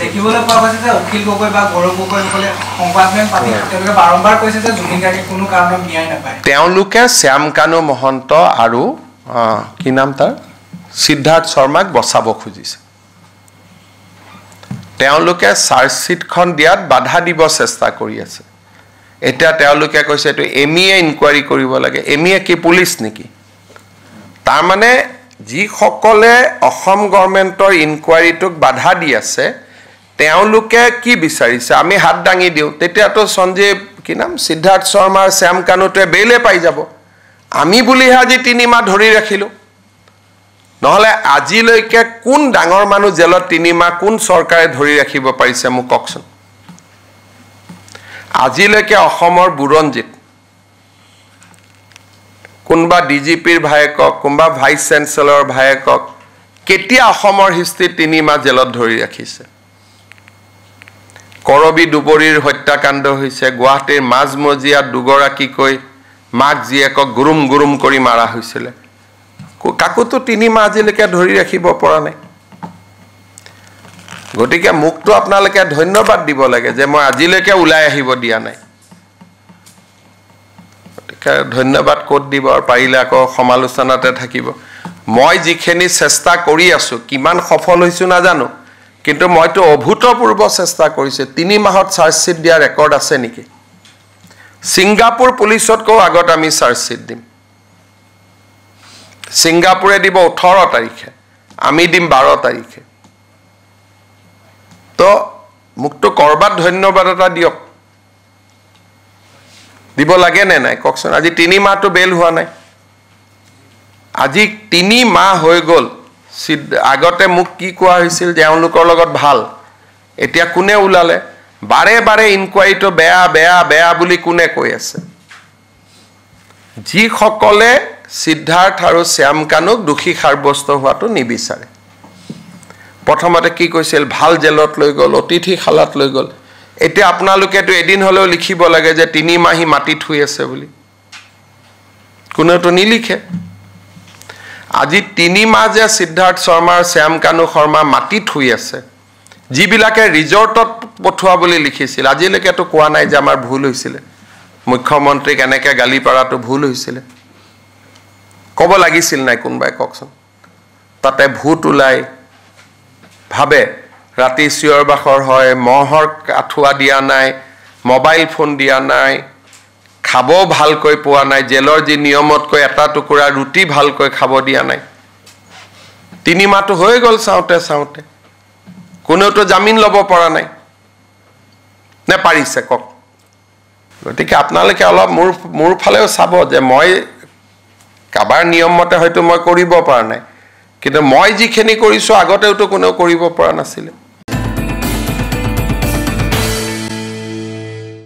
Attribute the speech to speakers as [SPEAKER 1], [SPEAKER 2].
[SPEAKER 1] দেখিবলৈ পোৱা গৈছে যে অখিল গগৈ বা গৌৰৱ গগৈসকলে সংবাদমেল পাতি তেওঁলোকে বাৰম্বাৰ কৈছে যে জুবিন গাৰ্গে কোনো কাৰণত ন্যায় নাপায়।
[SPEAKER 2] তেওঁলোকে শ্যাম কানু মহন্ত আৰু কি নাম তাৰ সিদ্ধাৰ্থ শৰ্মাক বচাব খুজিছে। তেওঁলোকে চাৰ্জশ্বিটখন দিয়াত বাধা দিব চেষ্টা কৰি আছে। এতিয়া তেওঁলোকে কৈছে এইটো এমিয়ে ইনকুৱাৰী কৰিব লাগে। এমিয়ে কি পুলিচ নেকি? তাৰমানে যিসকলে অসম গভৰ্ণমেণ্টৰ ইনকুৱাৰীটোক বাধা দি আছে তেওঁলোকে কি বিচাৰিছে আমি হাত দাঙি দিওঁ, তেতিয়াতো সঞ্জীৱ কি নাম সিদ্ধাৰ্থ শৰ্মাৰ শ্যাম কানুটোৱে বেইলে পাই যাব। আমি বুলিহে আজি 3 মাহ ধৰি ৰাখিলোঁ। নহ'লে আজিলৈকে কোন ডাঙৰ মানুহ জেলত 3 মাহ কোন চৰকাৰে ধৰি ৰাখিব পাৰিছে মোক কওকচোন। আজিলৈকে অসমৰ বুৰঞ্জীত কোনোবা ডিজিপিৰ ভায়েকক কোনোবা ভাইচ চেঞ্চেলৰ ভায়েকক কেতিয়া অসমৰ হিষ্ট্ৰীত 3 মাহ জেলত ধৰি ৰাখিছে? কৰবী দুবৰীৰ হত্যাকাণ্ড হৈছে, গুৱাহাটীৰ মাজমজিয়াত দুগৰাকীকৈ মাক জীয়েকক গুৰুম গুৰুম কৰি মাৰা হৈছিলে। কাকোতো 3 মাহ আজিলৈকে ধৰি ৰাখিব পৰা নাই। গতিকে মোকতো আপোনালোকে ধন্যবাদ দিব লাগে যে মই আজিলৈকে ওলাই আহিব দিয়া নাই। গতিকে ধন্যবাদ ক'ত দিব আৰু পাৰিলে আকৌ সমালোচনাতে থাকিব। মই যিখিনি চেষ্টা কৰি আছোঁ কিমান সফল হৈছোঁ নাজানো, কিন্তু মইতো অভূতপূৰ্ব চেষ্টা কৰিছোঁ। 3 মাহত চাৰ্জশ্বিট দিয়া ৰেকৰ্ড আছে নেকি? ছিংগাপুৰ পুলিচতকৈও আগত আমি চাৰ্জশ্বিট দিম। ছিংগাপুৰে দিব 18 তাৰিখে, আমি দিম 12 তাৰিখে। তো মোকতো কৰবাত ধন্যবাদ এটা দিয়ক। দিব লাগে নে নাই কওকচোন। আজি 3 মাহটো বেল হোৱা নাই। আজি 3 মাহ হৈ গ'ল। আগতে মোক কি কোৱা হৈছিল যে এওঁলোকৰ লগত ভাল, এতিয়া কোনে ওলালে? বাৰে বাৰে ইনকুৱাৰীটো বেয়া বেয়া বেয়া বুলি কোনে কৈ আছে? যিসকলে সিদ্ধাৰ্থ আৰু শ্যাম কানুক দোষী সাব্যস্ত হোৱাটো নিবিচাৰে। প্ৰথমতে কি কৈছিল ভাল জেলত লৈ গ'ল, অতিথিশালাত লৈ গ'ল। এতিয়া আপোনালোকেতো এদিন হ'লেও লিখিব লাগে যে 3 মাহি মাটিত শুই আছে বুলি। কোনেওতো নিলিখে। আজি 3 মাহ যে সিদ্ধাৰ্থ শৰ্মা আৰু শ্যাম কানু শৰ্মা মাটিত শুই আছে, যিবিলাকে ৰিজৰ্টত পঠোৱা বুলি লিখিছিল আজিলৈকেতো কোৱা নাই যে আমাৰ ভুল হৈছিলে, মুখ্যমন্ত্ৰীক এনেকৈ গালি পাৰাটো ভুল হৈছিলে। ক'ব লাগিছিল নাই কোনোবাই কওকচোন। তাতে ভূত ওলাই ভাবে, ৰাতি চিঞৰ বাখৰ হয়, মহৰ আঁঠুৱা দিয়া নাই, মোবাইল ফোন দিয়া নাই, খাবও ভালকৈ পোৱা নাই, জেলৰ যি নিয়মতকৈ এটা টুকুৰা ৰুটি ভালকৈ খাব দিয়া নাই। 3 মাহটো হৈ গ'ল চাওঁতে চাওঁতে। কোনেওতো জামিন ল'ব পৰা নাই নে পাৰিছে কওক? গতিকে আপোনালোকে অলপ মোৰ ফালেও চাব যে মই কাবাৰ নিয়ম মতে হয়তো মই কৰিব পৰা নাই, কিন্তু মই যিখিনি কৰিছোঁ আগতেওতো কোনেও কৰিব পৰা নাছিলে।